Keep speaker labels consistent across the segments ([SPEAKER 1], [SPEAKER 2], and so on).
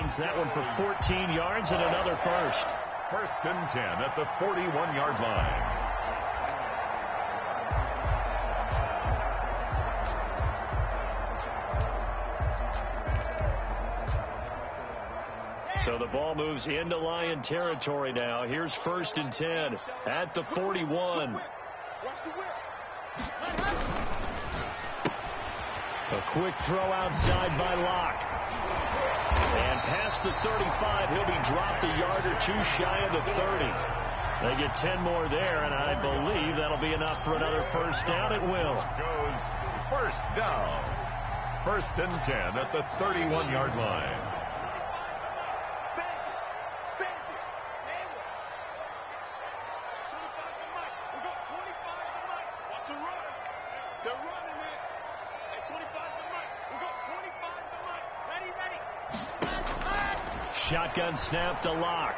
[SPEAKER 1] gains that one for 14 yards and another first.
[SPEAKER 2] 1st and 10 at the 41-yard line.
[SPEAKER 1] So the ball moves into Lion territory now. Here's 1st and 10 at the 41. A quick throw outside by Locke. And past the 35, he'll be dropped a yard or two shy of the 30. They get 10 more there, and I believe that'll be enough for another first down. It will.
[SPEAKER 2] Goes first down. 1st and 10 at the 31-yard line.
[SPEAKER 1] Shotgun snap to Locke.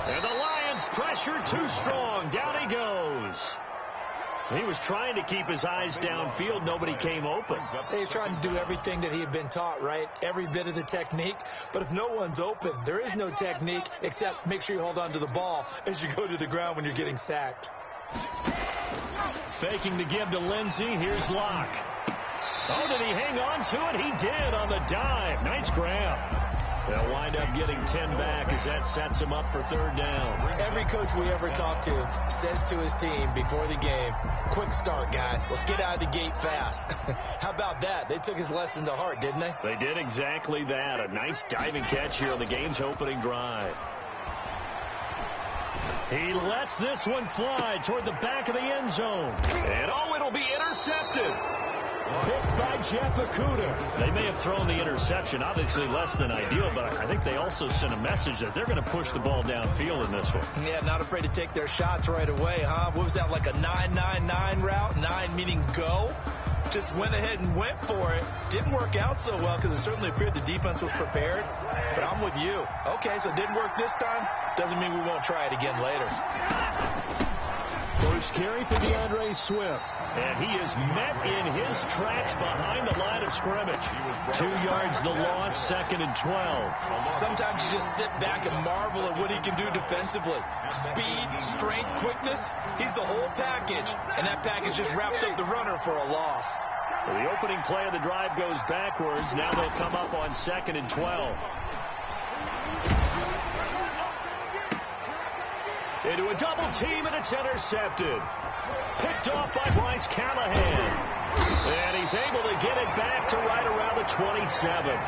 [SPEAKER 1] And the Lions pressure too strong. Down he goes. He was trying to keep his eyes downfield. Nobody came open.
[SPEAKER 3] He's trying to do everything that he had been taught, right? Every bit of the technique. But if no one's open, there is no technique except make sure you hold on to the ball as you go to the ground when you're getting sacked.
[SPEAKER 1] Faking the give to Lindsey. Here's Locke. Oh, did he hang on to it? He did on the dive. Nice grab. They'll wind up getting 10 back as that sets him up for 3rd down.
[SPEAKER 3] Every coach we ever talk to says to his team before the game, quick start, guys. Let's get out of the gate fast. How about that? They took his lesson to heart, didn't they?
[SPEAKER 1] They did exactly that. A nice diving catch here on the game's opening drive. He lets this one fly toward the back of the end zone. And, oh, it'll be intercepted. Picked by Jeff Okudah. They may have thrown the interception, obviously less than ideal, but I think they also sent a message that they're going to push the ball downfield in this one.
[SPEAKER 3] Yeah, not afraid to take their shots right away, huh? What was that, like a 9-9-9 route? 9 meaning go? Just went ahead and went for it. Didn't work out so well because it certainly appeared the defense was prepared. But I'm with you. Okay, so it didn't work this time. Doesn't mean we won't try it again later.
[SPEAKER 1] First carry for DeAndre Swift. And he is met in his tracks behind the line of scrimmage. 2 yards the loss, 2nd and 12.
[SPEAKER 3] Sometimes you just sit back and marvel at what he can do defensively. Speed, strength, quickness. He's the whole package. And that package just wrapped up the runner for a loss.
[SPEAKER 1] So the opening play of the drive goes backwards. Now they'll come up on 2nd and 12. Into a double team, and it's intercepted. Picked off by Bryce Callahan. And he's able to get it back to right around the 27.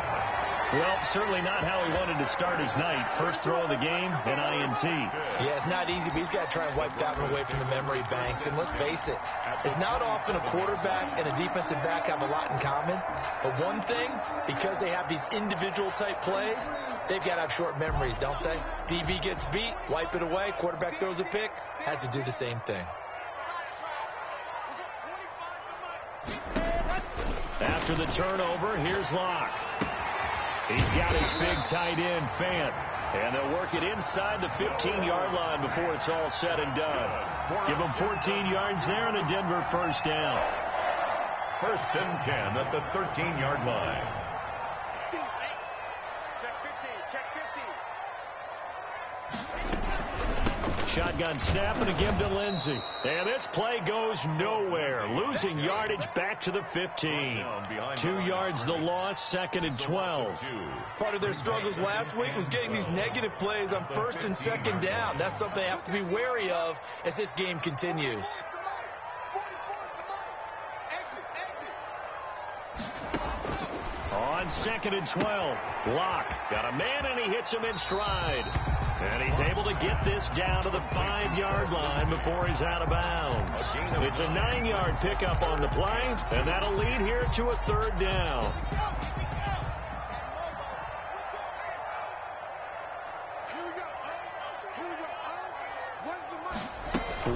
[SPEAKER 1] Well, certainly not how he wanted to start his night. First throw of the game, an INT.
[SPEAKER 3] Yeah, it's not easy, but he's got to try and wipe that one away from the memory banks. And let's face it, it's not often a quarterback and a defensive back have a lot in common. But one thing, because they have these individual type plays, they've got to have short memories, don't they? DB gets beat, wipe it away. Quarterback throws a pick, has to do the same thing.
[SPEAKER 1] After the turnover, here's Locke. He's got his big tight end, Fant. And they'll work it inside the 15-yard line before it's all said and done. Give them 14 yards there and a Denver first down.
[SPEAKER 2] 1st and 10 at the 13-yard line.
[SPEAKER 1] Shotgun snap and a give to Lindsey. And this play goes nowhere. Losing yardage back to the 15. 2 yards the loss, 2nd and 12.
[SPEAKER 3] Part of their struggles last week was getting these negative plays on 1st and 2nd down. That's something they have to be wary of as this game continues.
[SPEAKER 1] On 2nd and 12, Locke got a man and he hits him in stride. And he's able to get this down to the 5-yard line before he's out of bounds. It's a 9-yard pickup on the play, and that'll lead here to a 3rd down.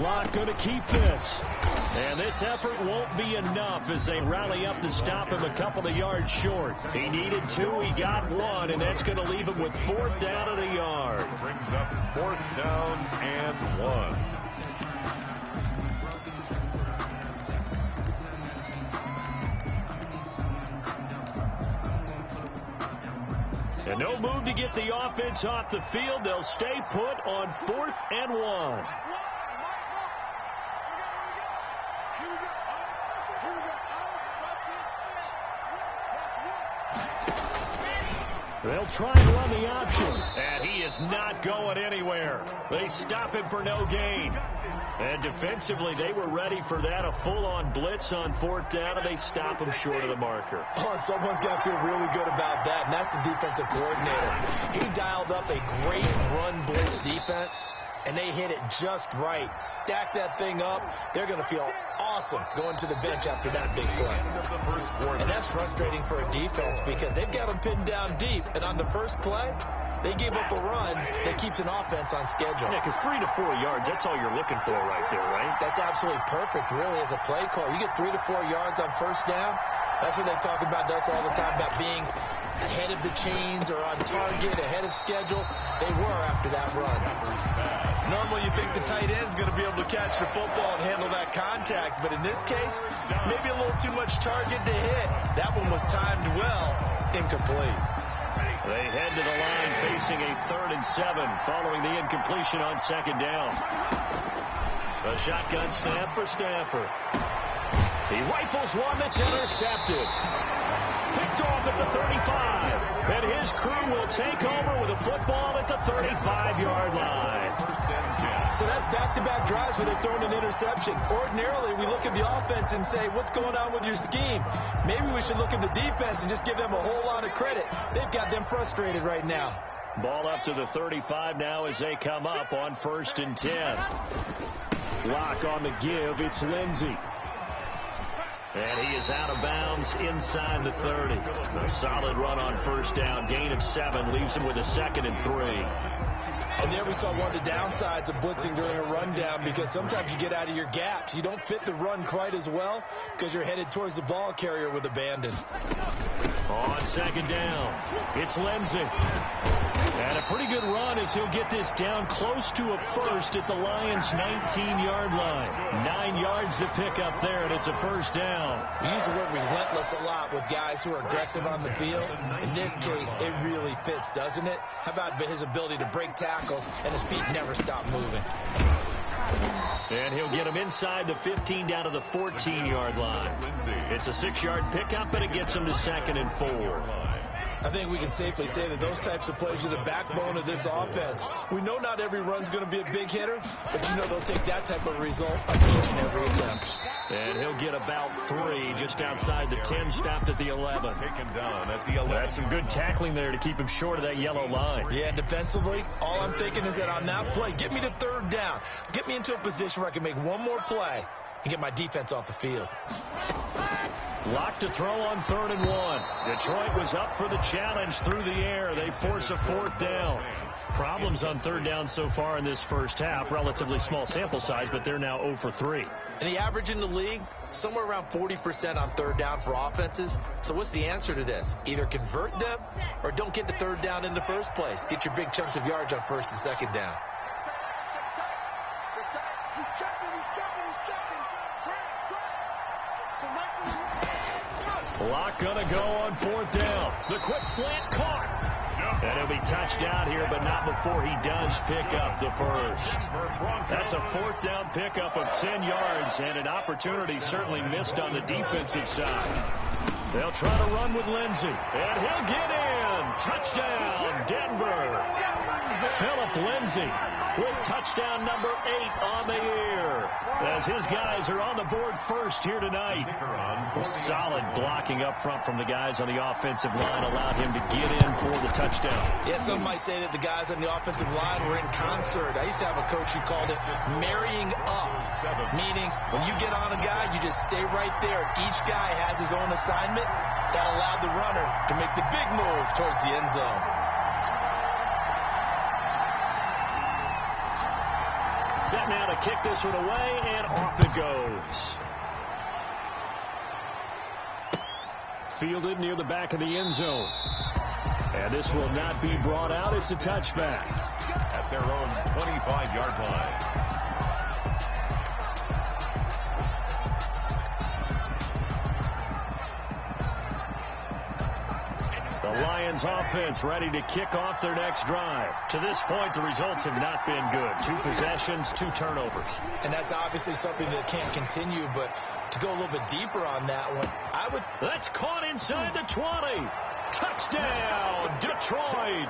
[SPEAKER 1] Locke going to keep this. And this effort won't be enough as they rally up to stop him a couple of yards short. He needed 2, he got 1, and that's going to leave him with 4th down and a yard.
[SPEAKER 2] Brings up 4th down and 1.
[SPEAKER 1] And no move to get the offense off the field. They'll stay put on 4th and 1. They'll try and run the option. And he is not going anywhere. They stop him for no gain. And defensively, they were ready for that. A full-on blitz on 4th down, and they stop him short of the marker.
[SPEAKER 3] Oh, someone's got to feel really good about that, and that's the defensive coordinator. He dialed up a great run blitz defense, and they hit it just right. Stack that thing up. They're going to feel awesome going to the bench after that big play. And that's frustrating for a defense because they've got them pinned down deep, and on the first play, they gave up a run that keeps an offense on schedule.
[SPEAKER 1] Yeah, because 3 to 4 yards, that's all you're looking for right there, right?
[SPEAKER 3] That's absolutely perfect, really, as a play call. You get 3 to 4 yards on first down. That's what they talk about to us all the time, about being ahead of the chains or on target, ahead of schedule. They were after that run. Normally you think the tight end's going to be able to catch the football and handle that contact, but in this case, maybe a little too much target to hit. That one was timed well, incomplete.
[SPEAKER 1] They head to the line facing a 3rd and 7 following the incompletion on 2nd down. A shotgun snap for Stafford. He rifles one that's intercepted. Picked off at the 35. And his crew will take over with a football at the 35-yard line.
[SPEAKER 3] So that's back-to-back drives where they've thrown an interception. Ordinarily, we look at the offense and say, what's going on with your scheme? Maybe we should look at the defense and just give them a whole lot of credit. They've got them frustrated right now.
[SPEAKER 1] Ball up to the 35 now as they come up on 1st and 10. Lock on the give. It's Lindsey. And he is out of bounds inside the 30. A solid run on 1st down. Gain of 7 leaves him with a 2nd and 3.
[SPEAKER 3] And there we saw one of the downsides of blitzing during a rundown, because sometimes you get out of your gaps. You don't fit the run quite as well because you're headed towards the ball carrier with abandon.
[SPEAKER 1] On 2nd down, it's Lindsey. And a pretty good run as he'll get this down close to a first at the Lions' 19-yard line. 9 yards to pick up there, and it's a 1st down.
[SPEAKER 3] We use the word relentless a lot with guys who are aggressive on the field. In this case, it really fits, doesn't it? How about his ability to break tackles and his feet never stop moving?
[SPEAKER 1] And he'll get him inside the 15 down to the 14-yard line. It's a 6-yard pickup, and it gets him to 2nd and 4.
[SPEAKER 3] I think we can safely say that those types of plays are the backbone of this offense. We know not every run's going to be a big hitter, but you know they'll take that type of result on each and every attempt.
[SPEAKER 1] And he'll get about 3 just outside the 10, stopped at the 11. That's some good tackling there to keep him short of that yellow line.
[SPEAKER 3] Yeah, defensively, all I'm thinking is that on that play, get me to 3rd down. Get me into a position where I can make one more play and get my defense off the field.
[SPEAKER 1] Lock to throw on 3rd and 1. Detroit was up for the challenge through the air. They force a 4th down. Problems on 3rd down so far in this first half. Relatively small sample size, but they're now 0 for 3.
[SPEAKER 3] And the average in the league, somewhere around 40% on 3rd down for offenses. So what's the answer to this? Either convert them or don't get to 3rd down in the first place. Get your big chunks of yards on 1st and 2nd down.
[SPEAKER 1] Lock gonna go on 4th down. The quick slant caught. And he'll be touched out here, but not before he does pick up the first. That's a 4th down pickup of 10 yards, and an opportunity certainly missed on the defensive side. They'll try to run with Lindsey, and he'll get in. Touchdown, Denver. Philip Lindsey with touchdown number 8 on the year, as his guys are on the board first here tonight. Solid blocking up front from the guys on the offensive line allowed him to get in for the touchdown.
[SPEAKER 3] Yeah, some might say that the guys on the offensive line were in concert. I used to have a coach who called it marrying up, meaning when you get on a guy, you just stay right there. Each guy has his own assignment. That allowed the runner to make the big move towards the end zone.
[SPEAKER 1] Set now to kick this one away, and off it goes. Fielded near the back of the end zone. And this will not be brought out. It's a touchback.
[SPEAKER 2] At their own 25-yard line.
[SPEAKER 1] The The Lions offense ready to kick off their next drive. To this point, the results have not been good. 2 possessions, 2 turnovers.
[SPEAKER 3] And that's obviously something that can't continue, but to go a little bit deeper on that one,
[SPEAKER 1] That's caught inside the 20. Touchdown, Detroit.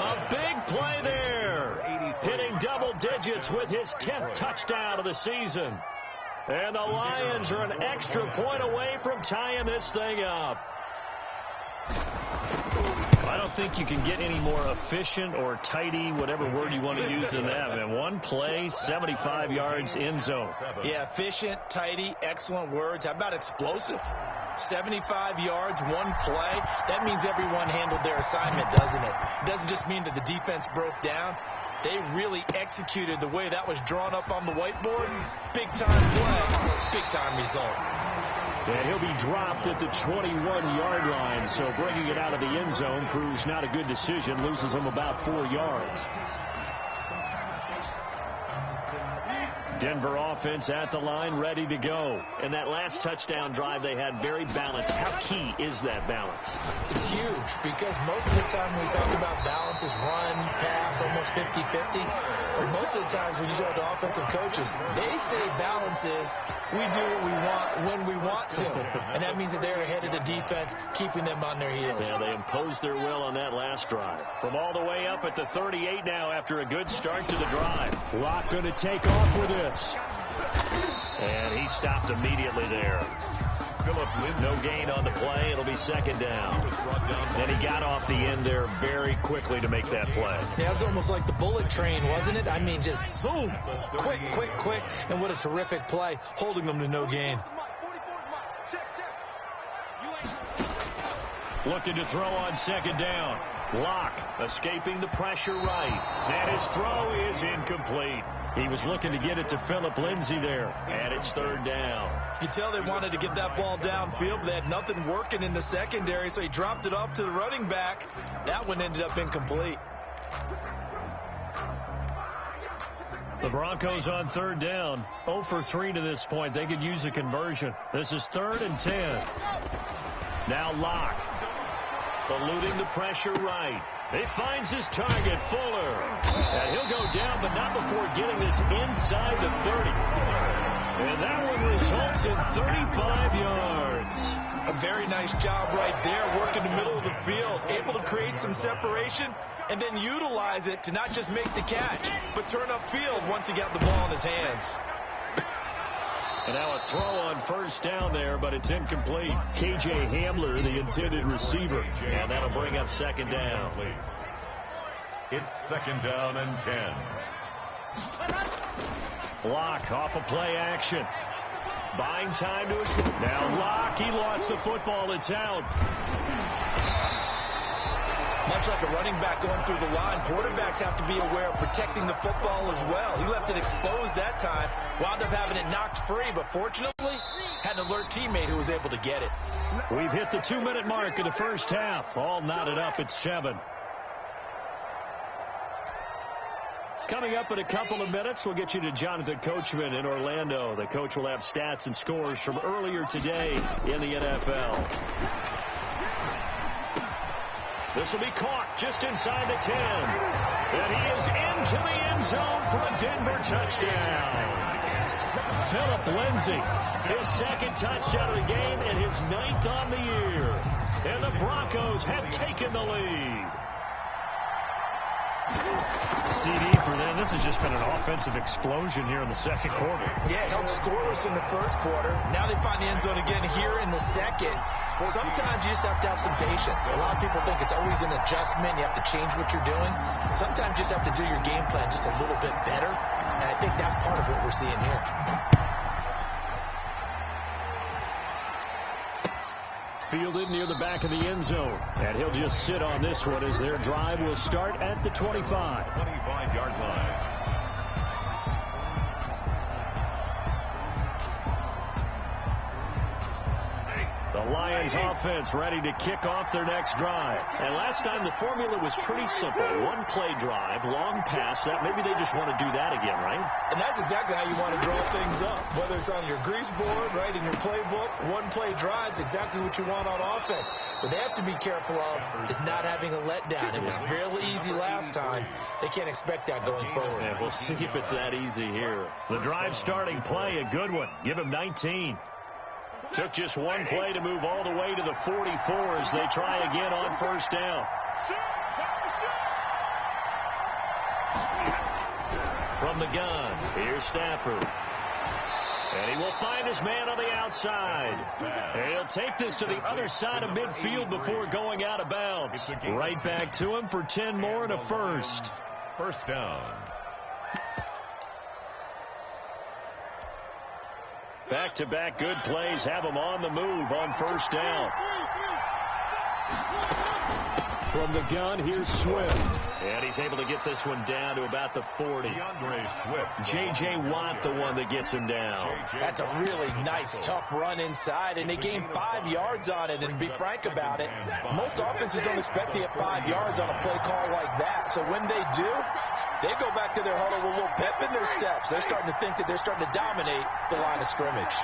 [SPEAKER 1] A big play there. Hitting double digits with his 10th touchdown of the season. And the Lions are an extra point away from tying this thing up. I don't think you can get any more efficient or tidy, whatever word you want to use in that. And one play, 75 yards, end zone.
[SPEAKER 3] Yeah, efficient, tidy, excellent words. How about explosive? 75 yards, one play. That means everyone handled their assignment, doesn't it? It doesn't just mean that the defense broke down. They really executed the way that was drawn up on the whiteboard. Big-time play, big-time result.
[SPEAKER 1] And he'll be dropped at the 21-yard line, so bringing it out of the end zone proves not a good decision, loses him about 4 yards. Denver offense at the line, ready to go. And that last touchdown drive they had very balanced. How key is that balance?
[SPEAKER 3] It's huge because most of the time when we talk about balance is run, pass, almost 50-50. But most of the times when you talk to offensive coaches, they say balance is we do what we want when we want to. And that means that they're ahead of the defense, keeping them on their heels.
[SPEAKER 1] Yeah, they imposed their will on that last drive. From all the way up at the 38 now after a good start to the drive. Locke going to take off with it. And he stopped immediately there. No gain on the play. It'll be second down. And he got off the end there very quickly to make that play.
[SPEAKER 3] Yeah, it was almost like the bullet train, wasn't it? I mean, just zoom. Quick, quick, quick. And what a terrific play, holding them to no gain.
[SPEAKER 1] Looking to throw on second down. Locke escaping the pressure right. And his throw is incomplete. He was looking to get it to Phillip Lindsay there. And it's third down.
[SPEAKER 3] You can tell they wanted to get that ball downfield, but they had nothing working in the secondary, so he dropped it off to the running back. That one ended up incomplete.
[SPEAKER 1] The Broncos on third down. 0 for 3 to this point. They could use a conversion. This is 3rd and 10. Now Locke. Eluding the pressure right. He finds his target, Fuller. And he'll go down, but not before getting this inside the 30. And that one results in 35 yards.
[SPEAKER 3] A very nice job right there, working the middle of the field, able to create some separation, and then utilize it to not just make the catch, but turn upfield once he got the ball in his hands.
[SPEAKER 1] And now a throw on first down there, but it's incomplete. K.J. Hamler, the intended receiver. And that'll bring up second down.
[SPEAKER 2] It's second down and 10.
[SPEAKER 1] Locke off of play action. Buying time to his... Now Locke, he lost the football. It's out.
[SPEAKER 3] Much like a running back going through the line, quarterbacks have to be aware of protecting the football as well. He left it exposed that time, wound up having it knocked free, but fortunately had an alert teammate who was able to get it.
[SPEAKER 1] We've hit the 2-minute mark of the first half. All knotted up at 7. Coming up in a couple of minutes, we'll get you to Jonathan Coachman in Orlando. The coach will have stats and scores from earlier today in the NFL. This will be caught just inside the 10. And he is into the end zone for a Denver touchdown. Phillip Lindsay, his second touchdown of the game and his 9th on the year. And the Broncos have taken the lead. CD for them. This has just been an offensive explosion here in the second quarter.
[SPEAKER 3] Yeah, held scoreless in the first quarter. Now they find the end zone again here in the second. Sometimes you just have to have some patience. A lot of people think it's always an adjustment. You have to change what you're doing. Sometimes you just have to do your game plan just a little bit better. And I think that's part of what we're seeing here.
[SPEAKER 1] Fielded near the back of the end zone. And he'll just sit on this one as their drive will start at the 25.
[SPEAKER 2] 25-yard line.
[SPEAKER 1] The Lions offense ready to kick off their next drive. And last time the formula was pretty simple. One play drive, long pass. That maybe they just want to do that again, right?
[SPEAKER 3] And that's exactly how you want to draw things up. Whether it's on your grease board, right, in your playbook, one play drives exactly what you want on offense. What they have to be careful of is not having a letdown. It was fairly easy last time. They can't expect that going forward.
[SPEAKER 1] Yeah, we'll see if it's that easy here. The drive starting play, a good one. Give him 19. Took just one play to move all the way to the 44 as they try again on first down. From the gun, here's Stafford. And he will find his man on the outside. And he'll take this to the other side of midfield before going out of bounds. Right back to him for 10 more and a first.
[SPEAKER 2] First down.
[SPEAKER 1] Back-to-back good plays have him on the move on first down. From the gun, here's Swift. And he's able to get this one down to about the 40.
[SPEAKER 2] DeAndre Swift.
[SPEAKER 1] J.J. Watt, the one that gets him down.
[SPEAKER 3] That's a really nice, tough run inside, and they gained 5 yards on it. And to be frank about it, most offenses don't expect to get 5 yards on a play call like that. So when they do, they go back to their huddle with a little pep in their steps. They're starting to think that they're starting to dominate the line of scrimmage.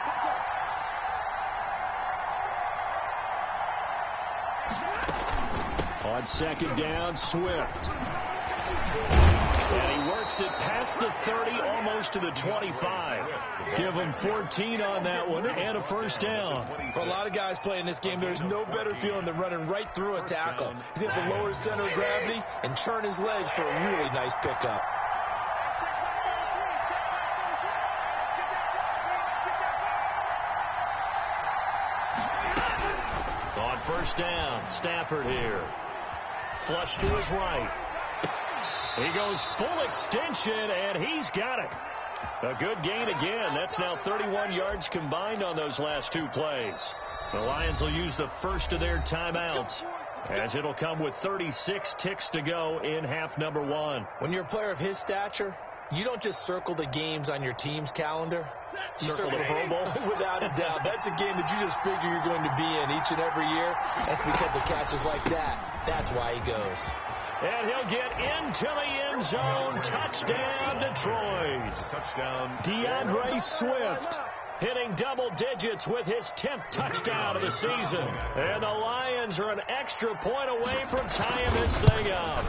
[SPEAKER 1] On second down, Swift. And he works it past the 30, almost to the 25. Give him 14 on that one and a first down.
[SPEAKER 3] For a lot of guys playing this game, there's no better feeling than running right through a tackle. He's able to lower his center of gravity and churn his legs for a really nice pickup.
[SPEAKER 1] On first down, Stafford here. Flush to his right. He goes full extension, and he's got it. A good gain again. That's now 31 yards combined on those last 2 plays. The Lions will use the first of their timeouts, as it'll come with 36 ticks to go in half number 1.
[SPEAKER 3] When you're a player of his stature, you don't just circle the games on your team's calendar. You circle the Pro Bowl. Without a doubt. That's a game that you just figure you're going to be in each and every year. That's because of catches like that. That's why he goes.
[SPEAKER 1] And he'll get into the end zone. Touchdown, Detroit.
[SPEAKER 2] Touchdown.
[SPEAKER 1] DeAndre Swift hitting double digits with his 10th touchdown of the season. And the Lions are an extra point away from tying this thing up.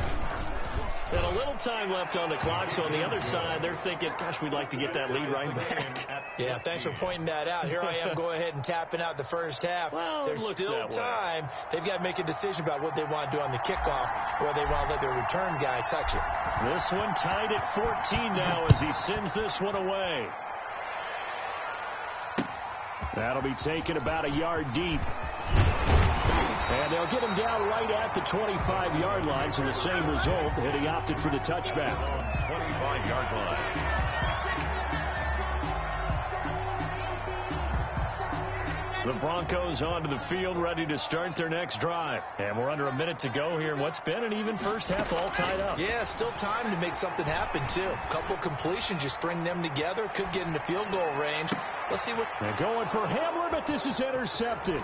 [SPEAKER 1] And a little time left on the clock, so on the other side, they're thinking, gosh, we'd like to get that lead right back.
[SPEAKER 3] Yeah, thanks for pointing that out. Here I am going ahead and tapping out the first half.
[SPEAKER 1] Well,
[SPEAKER 3] there's still time. They've got to make a decision about what they want to do on the kickoff, or they want to let their return guy touch it.
[SPEAKER 1] This one tied at 14 now as he sends this one away. That'll be taken about a yard deep. And they'll get him down right at the 25-yard line, so the same result, and he opted for the touchback.
[SPEAKER 2] 25-yard line.
[SPEAKER 1] The Broncos onto the field, ready to start their next drive. And we're under a minute to go here in what's been an even first half, all tied up.
[SPEAKER 3] Yeah, still time to make something happen, too. A couple completions, you string them together, could get into field goal range. Let's see what...
[SPEAKER 1] They're going for Hamler, but this is intercepted.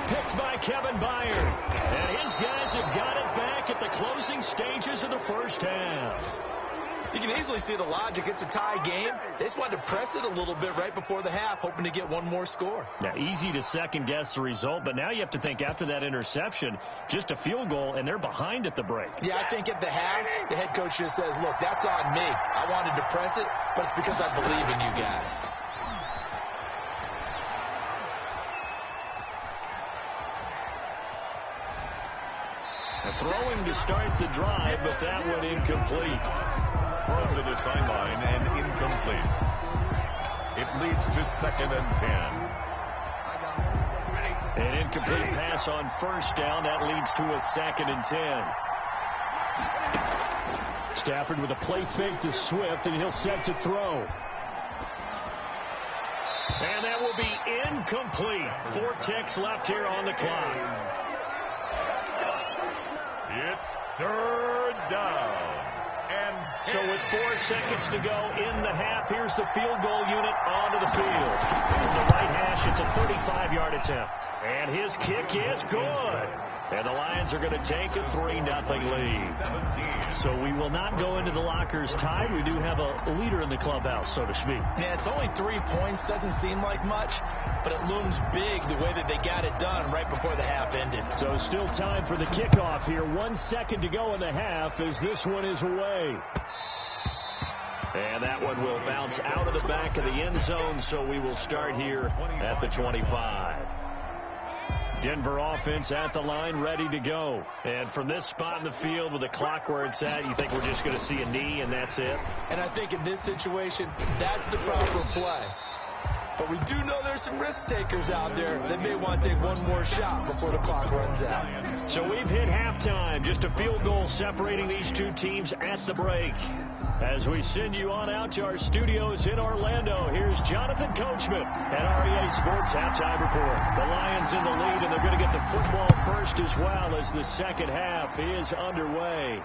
[SPEAKER 1] Picked by Kevin Byard. And his guys have got it back at the closing stages of the first half.
[SPEAKER 3] You can easily see the logic. It's a tie game. They just wanted to press it a little bit right before the half, hoping to get one more score.
[SPEAKER 1] Now, easy to second-guess the result, but now you have to think after that interception, just a field goal, and they're behind at the break.
[SPEAKER 3] Yeah, I think at the half, the head coach just says, look, that's on me. I wanted to press it, but it's because I believe in you guys.
[SPEAKER 1] Throwing to start the drive, but that one incomplete.
[SPEAKER 2] Thrown to the sideline and incomplete. It leads to 2nd and 10.
[SPEAKER 1] An incomplete pass on first down. That leads to a 2nd and 10. Stafford with a play fake to Swift, and he'll set to throw. And that will be incomplete. 4 ticks left here on the clock.
[SPEAKER 2] It's 3rd down and 10.
[SPEAKER 1] So with 4 seconds to go in the half, here's the field goal unit onto the field. From the right hash, it's a 35-yard attempt. And his kick is good. And the Lions are going to take a 3-0 lead. So we will not go into the lockers tied. We do have a leader in the clubhouse, so to speak.
[SPEAKER 3] Yeah, it's only 3 points. Doesn't seem like much, but it looms big the way that they got it done right before the half ended.
[SPEAKER 1] So still time for the kickoff here. 1 second to go in the half as this one is away. And that one will bounce out of the back of the end zone, so we will start here at the 25. Denver offense at the line, ready to go. And from this spot in the field with the clock where it's at, you think we're just going to see a knee and that's it?
[SPEAKER 3] And I think in this situation, that's the proper play. But we do know there's some risk takers out there that may want to take one more shot before the clock runs out.
[SPEAKER 1] So we've hit halftime. Just a field goal separating these two teams at the break. As we send you on out to our studios in Orlando, here's Jonathan Coachman at REA Sports Halftime Report. The Lions in the lead, and they're going to get the football first as well as the second half is underway.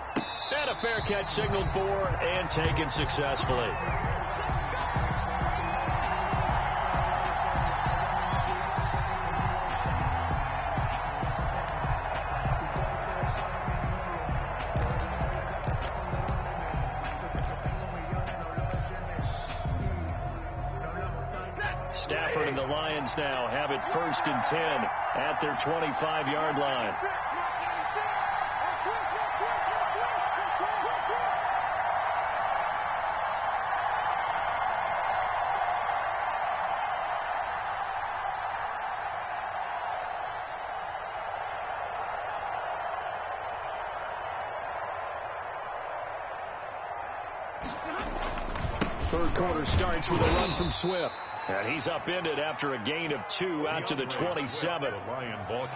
[SPEAKER 1] And a fair catch signaled for and taken successfully. Stafford and the Lions now have it 1st and 10 at their 25-yard line. Third quarter starts with a run from Swift. And he's upended after a gain of 2 out to the 27.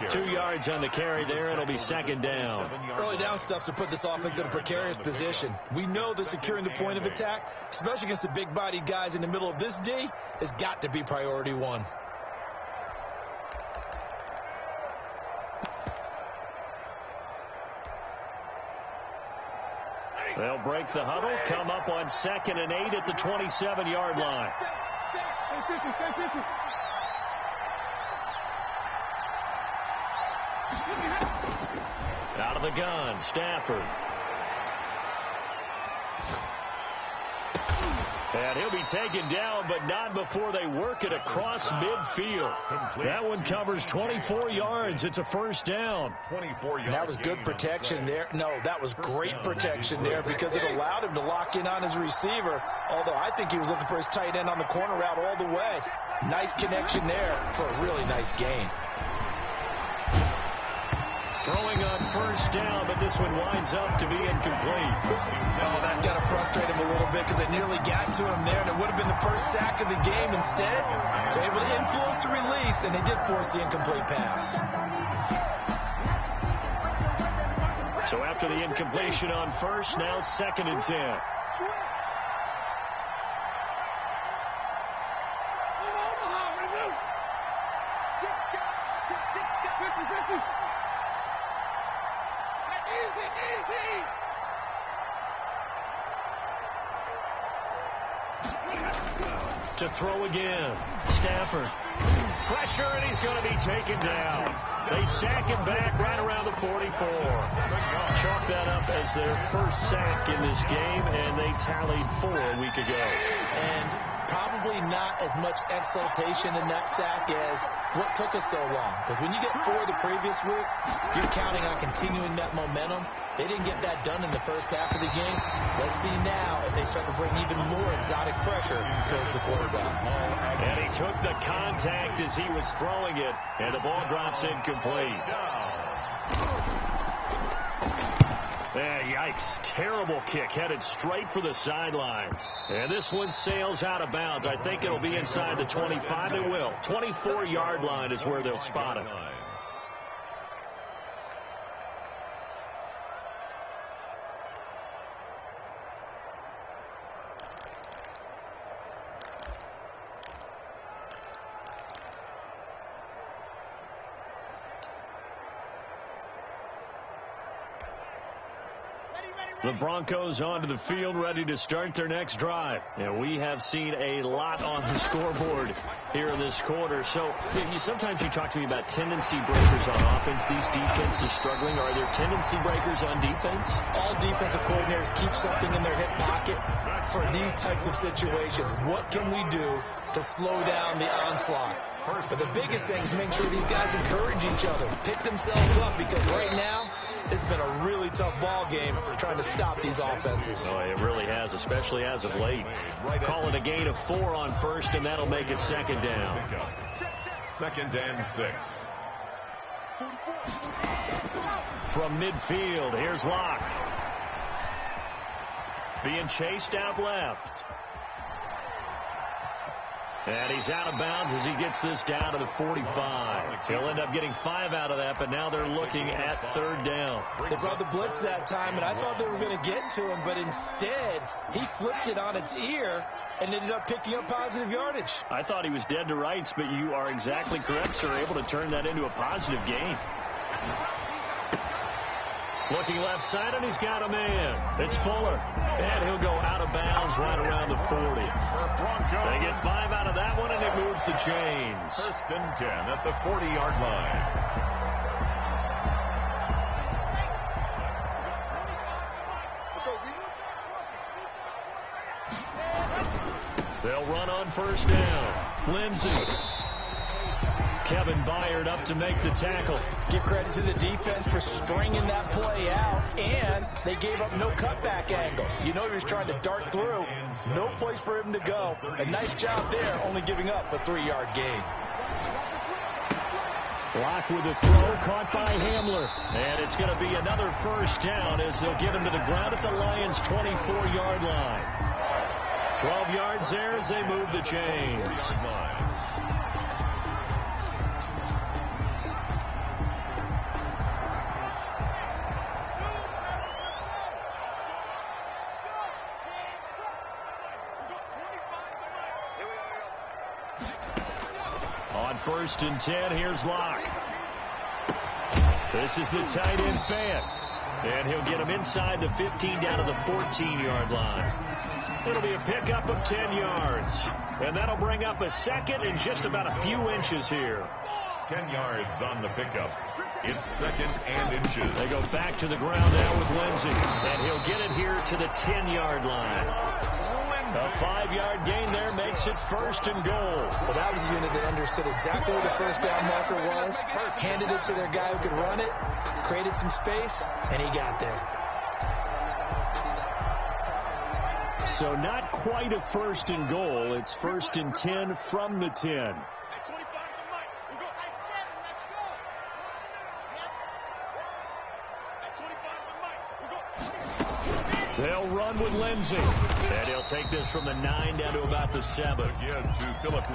[SPEAKER 1] 2 yards on the carry there. It'll be second down.
[SPEAKER 3] Early down stuff to put this offense in a precarious position. We know that securing the point of attack, especially against the big-bodied guys in the middle of this D, has got to be priority one.
[SPEAKER 1] They'll break the huddle, come up on 2nd and 8 at the 27-yard line. Out of the gun, Stafford. And he'll be taken down, but not before they work it across midfield. That one covers 24 yards. It's a first down.
[SPEAKER 2] 24 yards.
[SPEAKER 3] That was good protection there. No, that was great protection there because it allowed him to lock in on his receiver, although I think he was looking for his tight end on the corner route all the way. Nice connection there for a really nice gain.
[SPEAKER 1] Throwing on first down, but this one winds up to be incomplete.
[SPEAKER 3] Oh, that's got to frustrate him a little bit because they nearly got to him there, and it would have been the first sack of the game. Instead, they're able to influence the release, and they did force the incomplete pass.
[SPEAKER 1] So after the incompletion on first, now 2nd and 10. To throw again. Stafford. Pressure, and he's going to be taken down. They sack him back right around the 44. Chalk that up as their first sack in this game, and they tallied 4 a week ago.
[SPEAKER 3] And probably not as much exultation in that sack as what took us so long. Because when you get 4 the previous week, you're counting on continuing that momentum. They didn't get that done in the first half of the game. Let's see now if they start to bring even more exotic pressure towards the quarterback.
[SPEAKER 1] And he took the contact as he was throwing it, and the ball drops incomplete. Yikes. Terrible kick headed straight for the sideline. And this one sails out of bounds. I think it'll be inside the 25. It will. 24-yard line is where they'll spot it. The Broncos onto the field, ready to start their next drive. And we have seen a lot on the scoreboard here in this quarter. So sometimes you talk to me about tendency breakers on offense. These defenses struggling. Are there tendency breakers on defense?
[SPEAKER 3] All defensive coordinators keep something in their hip pocket for these types of situations. What can we do to slow down the onslaught? But the biggest thing is make sure these guys encourage each other, pick themselves up, because right now it's been a really tough ball game trying to stop these offenses.
[SPEAKER 1] Oh, it really has, especially as of late. Call it a gain of 4 on first, and that'll make it second down.
[SPEAKER 2] 2nd and 6.
[SPEAKER 1] From midfield, here's Locke. Being chased out left. And he's out of bounds as he gets this down to the 45. He'll end up getting 5 out of that, but now they're looking at 3rd down.
[SPEAKER 3] They brought the blitz that time, and I thought they were going to get to him, but instead he flipped it on its ear and ended up picking up positive yardage.
[SPEAKER 1] I thought he was dead to rights, but you are exactly correct, sir, able to turn that into a positive gain. Looking left side, and he's got a man. It's Fuller. And he'll go out of bounds right around the 40. They get 5 out of that one, and it moves the chains.
[SPEAKER 2] 1st and 10 at the 40-yard line.
[SPEAKER 1] They'll run on 1st down. Lindsey. Kevin Byard up to make the tackle.
[SPEAKER 3] Give credit to the defense for stringing that play out, and they gave up no cutback angle. You know he was trying to dart through. No place for him to go. A nice job there, only giving up a 3-yard gain.
[SPEAKER 1] Locke with a throw, caught by Hamler. And it's going to be another 1st down as they'll get him to the ground at the Lions' 24-yard line. 12 yards there as they move the chains. On 1st and 10, here's Locke. This is the tight end Fant. And he'll get him inside the 15 down to the 14-yard line. It'll be a pickup of 10 yards. And that'll bring up a 2nd and just about a few inches here.
[SPEAKER 2] 10 yards on the pickup. It's 2nd and inches.
[SPEAKER 1] They go back to the ground now with Lindsey. And he'll get it here to the 10-yard line. A 5-yard gain there makes it 1st and goal.
[SPEAKER 3] Well, that was a unit that understood exactly where the 1st down marker was, handed it to their guy who could run it, created some space, and he got there.
[SPEAKER 1] So not quite a 1st and goal. It's 1st and 10 from the 10. They'll run with Lindsey. And he'll take this from the 9 down to about the 7.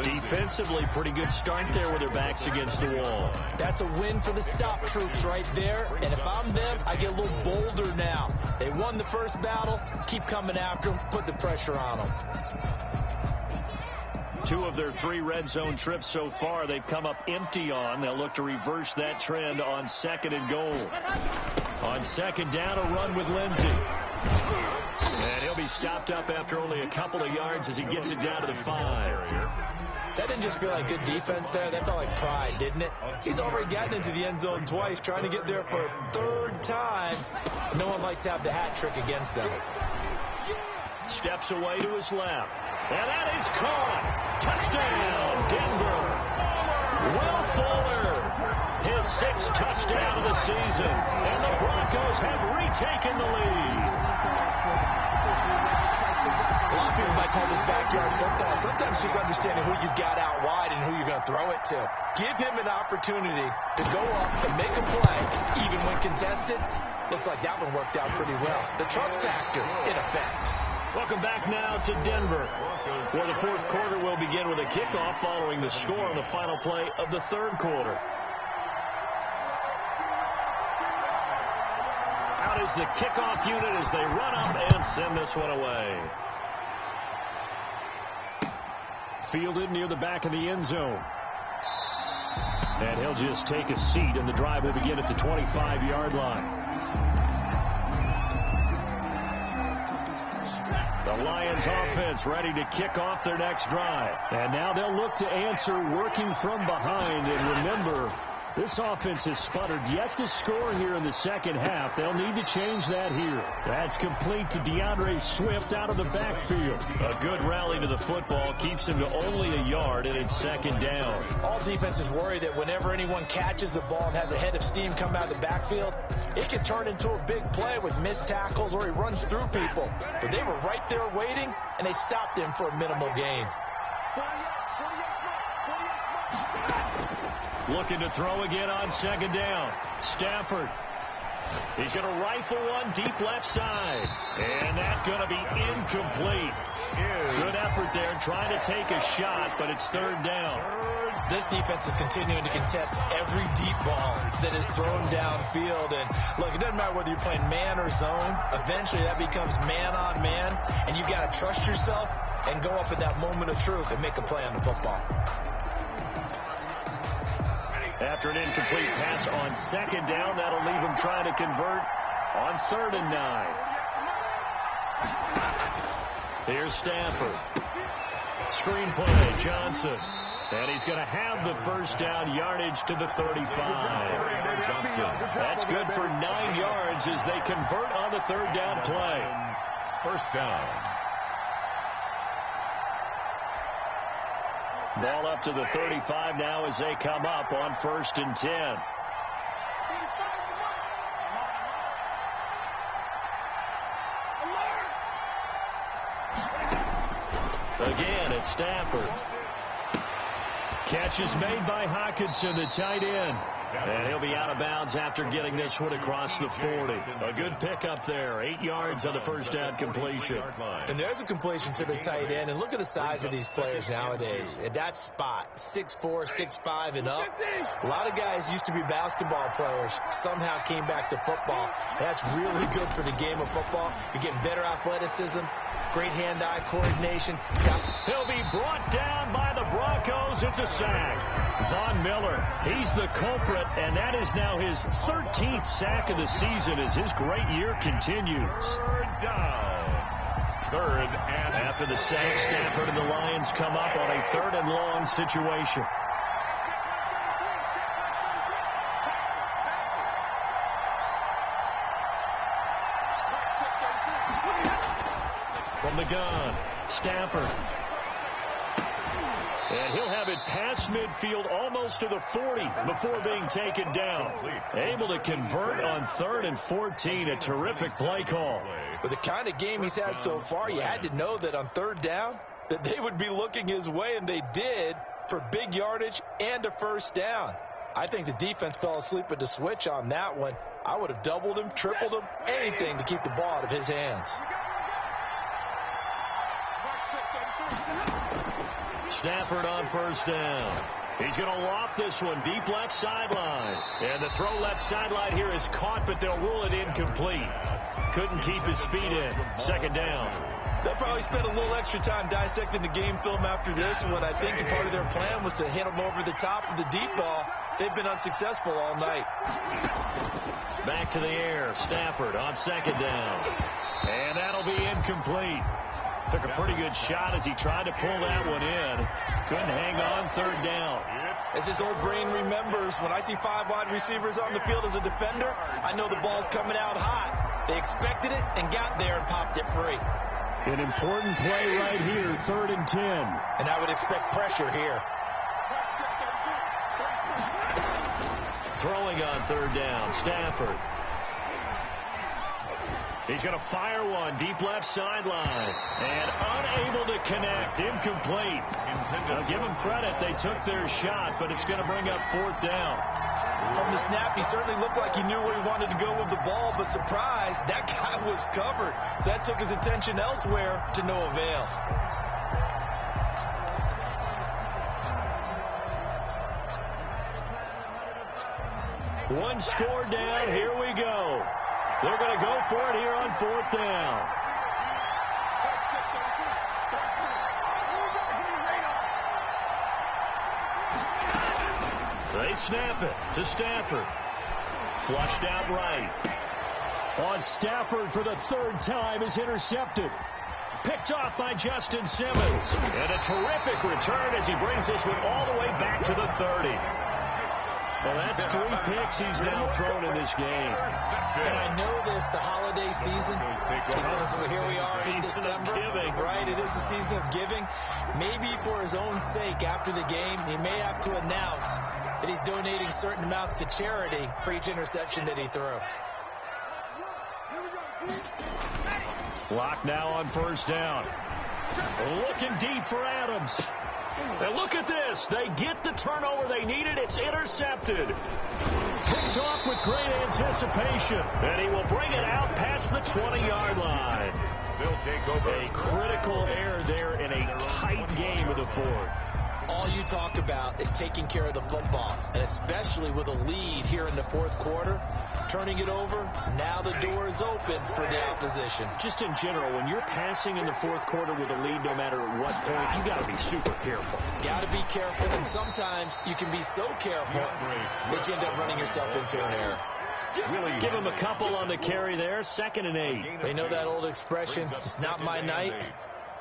[SPEAKER 1] Defensively, pretty good start there with their backs against the wall.
[SPEAKER 3] That's a win for the stop troops right there. And if I'm them, I get a little bolder now. They won the 1st battle. Keep coming after them. Put the pressure on them.
[SPEAKER 1] 2 of their 3 red zone trips so far, they've come up empty on. They'll look to reverse that trend on 2nd and goal. On 2nd down, a run with Lindsey. And he'll be stopped up after only a couple of yards as he gets it down to the 5.
[SPEAKER 3] That didn't just feel like good defense there. That felt like pride, didn't it? He's already gotten into the end zone twice, trying to get there for a 3rd time. No one likes to have the hat trick against them.
[SPEAKER 1] Steps away to his left. And that is caught. Touchdown, Denver. Will Fuller. His 6th touchdown of the season. And the Broncos have retaken the lead.
[SPEAKER 3] A lot of people might call this backyard football. Sometimes just understanding who you've got out wide and who you're going to throw it to. Give him an opportunity to go up and make a play, even when contested. Looks like that one worked out pretty well. The trust factor, in effect.
[SPEAKER 1] Welcome back now to Denver, where the 4th quarter will begin with a kickoff following the score on the final play of the 3rd quarter. Out is the kickoff unit as they run up and send this one away. Fielded near the back of the end zone. And he'll just take a seat, and the drive will begin at the 25-yard line. The Lions offense ready to kick off their next drive. And now they'll look to answer working from behind. And remember, this offense has sputtered yet to score here in the second half. They'll need to change that here. That's complete to DeAndre Swift out of the backfield. A good rally to the football keeps him to only a yard, and it's second down.
[SPEAKER 3] All defenses worry that whenever anyone catches the ball and has a head of steam come out of the backfield, it can turn into a big play with missed tackles or he runs through people. But they were right there waiting, and they stopped him for a minimal gain.
[SPEAKER 1] Looking to throw again on second down. Stafford. He's going to rifle one deep left side. And that's going to be incomplete. Good effort there trying to take a shot, but it's third down.
[SPEAKER 3] This defense is continuing to contest every deep ball that is thrown downfield. And look, it doesn't matter whether you're playing man or zone. Eventually that becomes man on man, and you've got to trust yourself and go up at that moment of truth and make a play on the football.
[SPEAKER 1] After an incomplete pass on second down, that'll leave him trying to convert on 3rd and 9. Here's Stafford. Screen play, Johnson. And he's going to have the first down, yardage to the 35. That's good for 9 yards as they convert on the 3rd down play.
[SPEAKER 2] First down.
[SPEAKER 1] Ball up to the 35 now as they come up on 1st and 10. Again, it's Stafford. Catch is made by Hockenson, the tight end. And he'll be out of bounds after getting this one across the 40. A good pickup there. 8 yards on the first down completion.
[SPEAKER 3] And there's a completion to the tight end. And look at the size of these players nowadays. At that spot, 6'4", 6'5", and up. A lot of guys used to be basketball players. Somehow came back to football. That's really good for the game of football. You're getting better athleticism, great hand-eye coordination.
[SPEAKER 1] He'll be brought down by the Broncos. It's a sack. Von Miller, he's the culprit, and that is now his 13th sack of the season as his great year continues.
[SPEAKER 2] 3rd down. 3rd and
[SPEAKER 1] after the sack, Stafford and the Lions come up on a 3rd and long situation. From the gun, Stafford. And he'll have it past midfield almost to the 40 before being taken down. Able to convert on 3rd and 14. A terrific play call.
[SPEAKER 3] With the kind of game he's had so far, you had to know that on 3rd down that they would be looking his way, and they did, for big yardage and a first down. I think the defense fell asleep at the switch on that one. I would have doubled him, tripled him, anything to keep the ball out of his hands.
[SPEAKER 1] Stafford on first down. He's going to loft this one deep left sideline. And the throw left sideline here is caught, but they'll rule it incomplete. Couldn't keep his feet in. Second down.
[SPEAKER 3] They'll probably spend a little extra time dissecting the game film after this one. I think part of their plan was to hit him over the top of the deep ball. They've been unsuccessful all night.
[SPEAKER 1] Back to the air. Stafford on second down. And that'll be incomplete. Took a pretty good shot as he tried to pull that one in. Couldn't hang on. 3rd down.
[SPEAKER 3] As his old brain remembers, when I see 5 wide receivers on the field as a defender, I know the ball's coming out hot. They expected it and got there and popped it free.
[SPEAKER 1] An important play right here, 3rd and 10.
[SPEAKER 3] And I would expect pressure here.
[SPEAKER 1] Throwing on 3rd down, Stafford. He's going to fire one deep left sideline. And unable to connect. Incomplete. Now give them credit. They took their shot, but it's going to bring up 4th down.
[SPEAKER 3] From the snap, he certainly looked like he knew where he wanted to go with the ball, but surprise, that guy was covered. So that took his attention elsewhere to no avail.
[SPEAKER 1] One score down. Here we go. They're going to go for it here on 4th down. They snap it to Stafford. Flushed out right. On Stafford for the 3rd time is intercepted. Picked off by Justin Simmons. And a terrific return as he brings this one all the way back to the 30. Well, that's 3 picks he's now thrown in this game.
[SPEAKER 3] And I know this, the holiday season, here we are in December, right? It is the season of giving. Maybe for his own sake, after the game, he may have to announce that he's donating certain amounts to charity for each interception that he threw.
[SPEAKER 1] Block now on first down. Looking deep for Adams. And look at this. They get the turnover they needed. It's intercepted. Picked off with great anticipation. And he will bring it out past the 20-yard line.
[SPEAKER 2] They'll take over.
[SPEAKER 1] A critical error there in a tight game of the fourth.
[SPEAKER 3] All you talk about is taking care of the football, and especially with a lead here in the fourth quarter, turning it over, now the door is open for the opposition.
[SPEAKER 1] Just in general, when you're passing in the fourth quarter with a lead, no matter at what point, you got to be super careful.
[SPEAKER 3] Got to be careful, and sometimes you can be so careful that you end up running yourself into an error.
[SPEAKER 1] Really give him a couple on the carry there, 2nd and 8.
[SPEAKER 3] They know that old expression, it's not my night.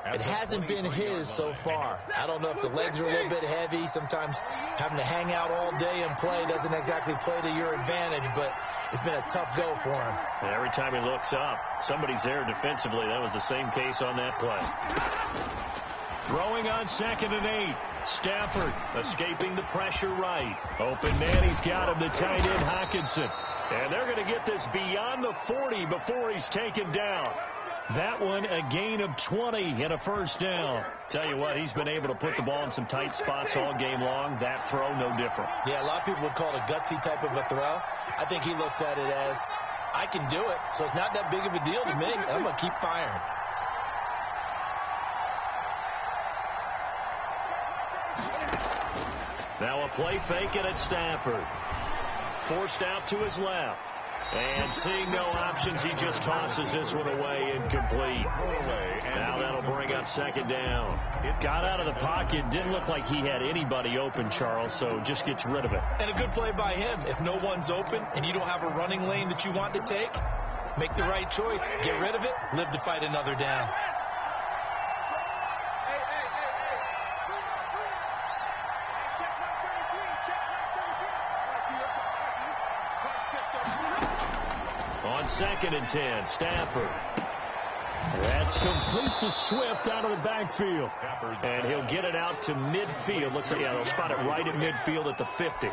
[SPEAKER 3] It hasn't been his so far. I don't know if the legs are a little bit heavy. Sometimes having to hang out all day and play doesn't exactly play to your advantage, but it's been a tough go for him.
[SPEAKER 1] And every time he looks up, somebody's there defensively. That was the same case on that play. Throwing on 2nd and 8. Stafford escaping the pressure right. Open man, he's got him, the tight end Hockenson. And they're going to get this beyond the 40 before he's taken down. That one, a gain of 20 and a first down. Tell you what, he's been able to put the ball in some tight spots all game long. That throw, no different.
[SPEAKER 3] Yeah, a lot of people would call it a gutsy type of a throw. I think he looks at it as, I can do it, so it's not that big of a deal to me, and I'm going to keep firing.
[SPEAKER 1] Now a play fake it at Stafford. Forced out to his left. And seeing no options, he just tosses this one away, incomplete. Now that'll bring up 2nd down. It got out of the pocket. Didn't look like he had anybody open, Charles, so just gets rid of it.
[SPEAKER 3] And a good play by him. If no one's open and you don't have a running lane that you want to take, make the right choice. Get rid of it. Live to fight another down.
[SPEAKER 1] On 2nd and 10, Stafford. That's complete to Swift out of the backfield. And he'll get it out to midfield. Let's see, they'll spot it right at midfield at the 50.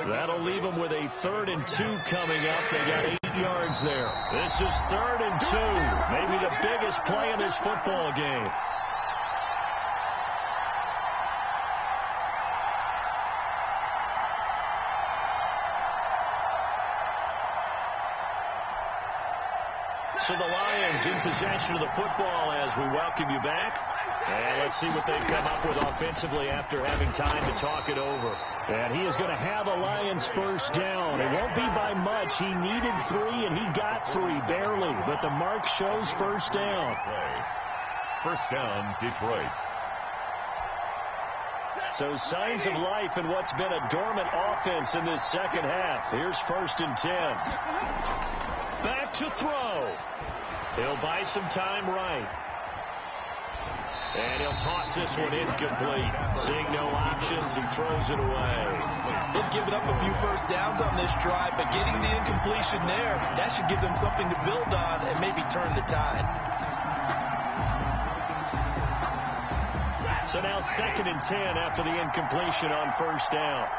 [SPEAKER 1] That'll leave them with a 3rd and 2 coming up. They got 8 yards there. This is 3rd and 2. Maybe the biggest play in this football game. So the Lions in possession of the football as we welcome you back. And let's see what they've come up with offensively after having time to talk it over. And he is going to have a Lions first down. It won't be by much. He needed 3, and he got 3, barely. But the mark shows first down.
[SPEAKER 2] First down, Detroit.
[SPEAKER 1] So signs of life in what's been a dormant offense in this second half. Here's 1st and 10. Back to throw. He'll buy some time right. And he'll toss this one incomplete. Seeing no options, he throws it away.
[SPEAKER 3] They've given up a few first downs on this drive, but getting the incompletion there, that should give them something to build on and maybe turn the tide.
[SPEAKER 1] So now 2nd and 10 after the incompletion on first down.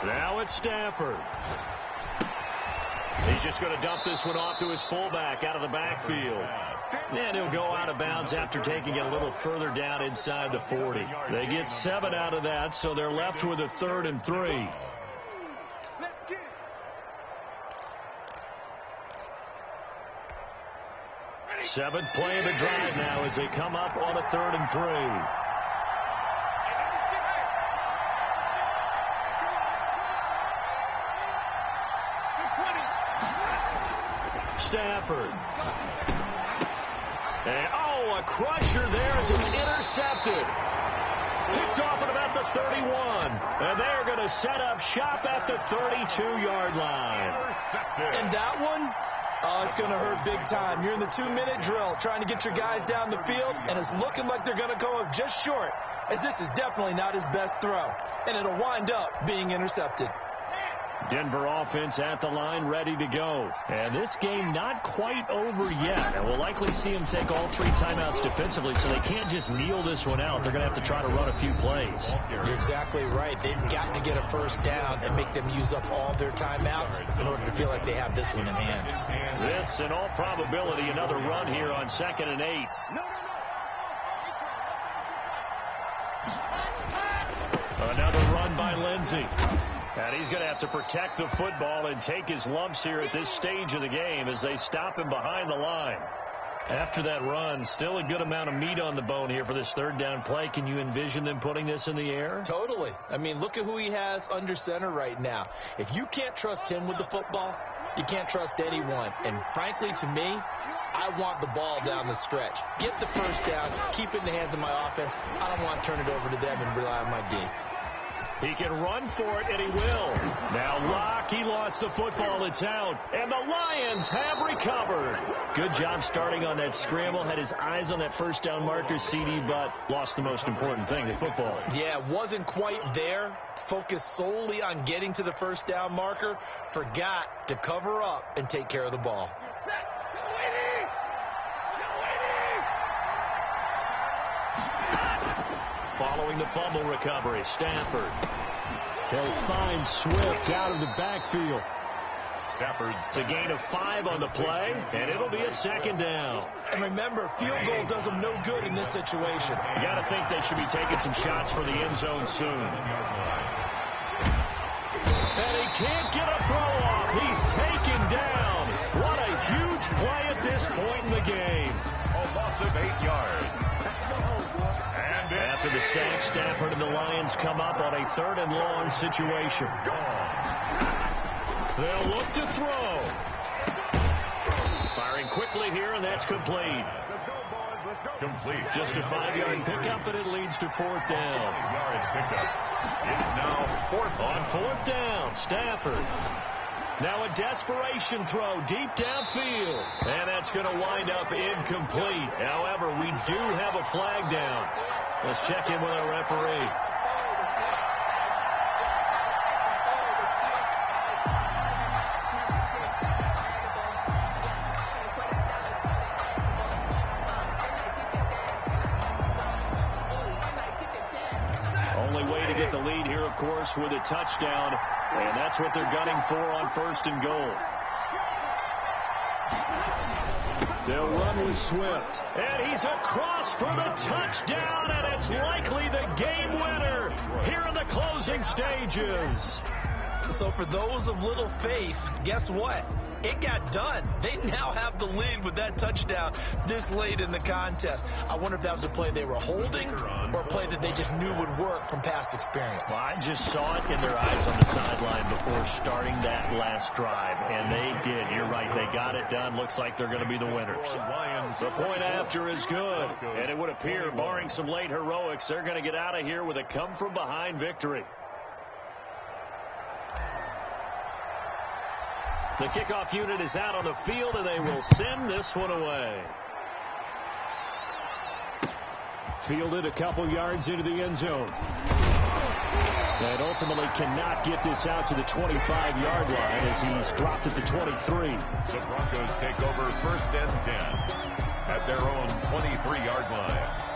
[SPEAKER 1] Now it's Stafford. He's just going to dump this one off to his fullback out of the backfield. And he'll go out of bounds after taking it a little further down inside the 40. They get 7 out of that, so they're left with a 3rd and 3. Seventh play of the drive now as they come up on a 3rd and 3. Stafford. And, a crusher there as it's intercepted. Picked off at about the 31. And they're going to set up shop at the 32-yard line.
[SPEAKER 3] And that one, oh, it's going to hurt big time. You're in the 2-minute drill trying to get your guys down the field, and it's looking like they're going to go up just short, as this is definitely not his best throw. And it'll wind up being intercepted.
[SPEAKER 1] Denver offense at the line, ready to go. And this game not quite over yet. And we'll likely see them take all 3 timeouts defensively, so they can't just kneel this one out. They're going to have to try to run a few plays.
[SPEAKER 3] You're exactly right. They've got to get a first down and make them use up all their timeouts in order to feel like they have this one in hand.
[SPEAKER 1] This, in all probability, another run here on 2nd and 8. Another run by Lindsey. And he's going to have to protect the football and take his lumps here at this stage of the game as they stop him behind the line. After that run, still a good amount of meat on the bone here for this 3rd down play. Can you envision them putting this in the air?
[SPEAKER 3] Totally. I mean, look at who he has under center right now. If you can't trust him with the football, you can't trust anyone. And frankly, to me, I want the ball down the stretch. Get the first down, keep it in the hands of my offense. I don't want to turn it over to them and rely on my D.
[SPEAKER 1] He can run for it, and he will. Now Locke, he lost the football. It's out, and the Lions have recovered. Good job starting on that scramble. Had his eyes on that first down marker, CD, but lost the most important thing, the football.
[SPEAKER 3] Yeah, wasn't quite there. Focused solely on getting to the first down marker. Forgot to cover up and take care of the ball.
[SPEAKER 1] Following the fumble recovery, Stafford. He'll find Swift out of the backfield. It's a gain of 5 on the play, and it'll be a 2nd down.
[SPEAKER 3] And remember, field goal does them no good in this situation.
[SPEAKER 1] You got to think they should be taking some shots for the end zone soon. And he can't get a throw off. He's taken down. What a huge play at this point in the game.
[SPEAKER 2] A loss of 8 yards.
[SPEAKER 1] After the sack, Stafford and the Lions come up on a 3rd and long situation. They'll look to throw. Firing quickly here, and that's complete. Just a 5-yard pickup, and it leads to 4th down.
[SPEAKER 2] It's now 4th
[SPEAKER 1] on 4th down. Stafford. Now a desperation throw deep downfield. And that's going to wind up incomplete. However, we do have a flag down. Let's check in with our referee. Only way to get the lead here, of course, with a touchdown. And that's what they're gunning for on 1st and goal. They'll run with Swift. And he's across for the touchdown, and it's likely the game winner here in the closing stages.
[SPEAKER 3] So for those of little faith, guess what? It got done. They now have the lead with that touchdown this late in the contest. I wonder if that was a play they were holding or a play that they just knew would work from past experience.
[SPEAKER 1] Well, I just saw it in their eyes on the sideline before starting that last drive, and they did. You're right. They got it done. Looks like they're going to be the winners. The point after is good, and it would appear, barring some late heroics, they're going to get out of here with a come-from-behind victory. The kickoff unit is out on the field, and they will send this one away. Fielded a couple yards into the end zone. And ultimately cannot get this out to the 25-yard line as he's dropped at the 23.
[SPEAKER 2] The Broncos take over 1st and 10 at their own 23-yard line.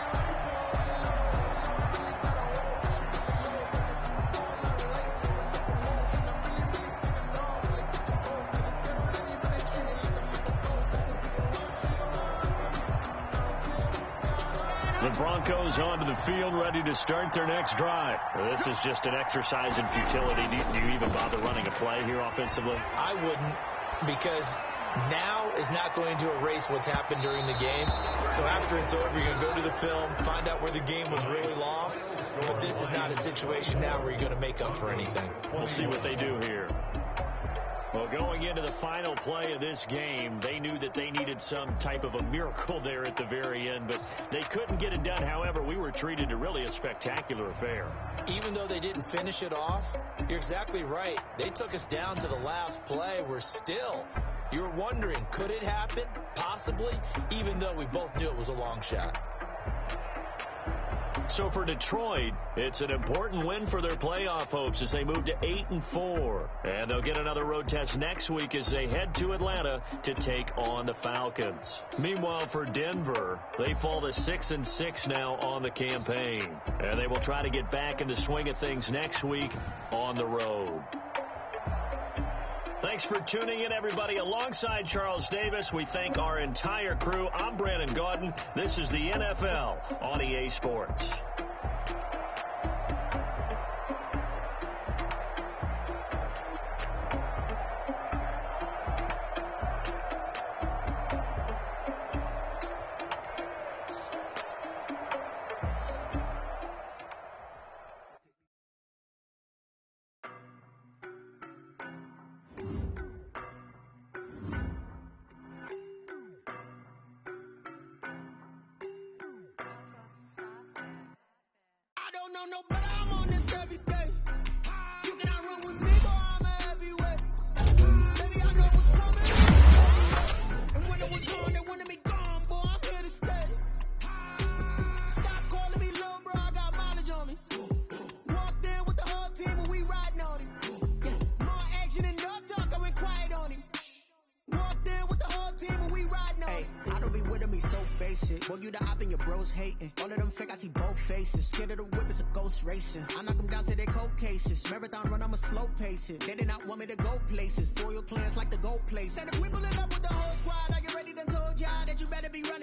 [SPEAKER 1] The Broncos onto the field, ready to start their next drive. This is just an exercise in futility. Do you even bother running a play here offensively?
[SPEAKER 3] I wouldn't, because now is not going to erase what's happened during the game. So after it's over, you're going to go to the film, find out where the game was really lost. But this is not a situation now where you're going to make up for anything.
[SPEAKER 1] We'll see what they do here. Well, going into the final play of this game, they knew that they needed some type of a miracle there at the very end, but they couldn't get it done. However, we were treated to really a spectacular affair.
[SPEAKER 3] Even though they didn't finish it off, you're exactly right. They took us down to the last play. We're still, you're wondering, could it happen? Possibly, even though we both knew it was a long shot.
[SPEAKER 1] So for Detroit, it's an important win for their playoff hopes as they move to 8-4. And they'll get another road test next week as they head to Atlanta to take on the Falcons. Meanwhile, for Denver, they fall to 6-6 now on the campaign. And they will try to get back in the swing of things next week on the road. Thanks for tuning in, everybody. Alongside Charles Davis, we thank our entire crew. I'm Brandon Gaudin. This is the NFL on EA Sports.
[SPEAKER 4] Boy, you the op and your bros hating. All of them fake, I see both faces. Scared of the whip, it's a ghost racing. I knock them down to their cold cases. Marathon run, I'ma slow pace it. They did not want me to go places. Spoil plans like the gold place. And if we pull it up with the whole squad, are you ready? Done told y'all that you better be ready.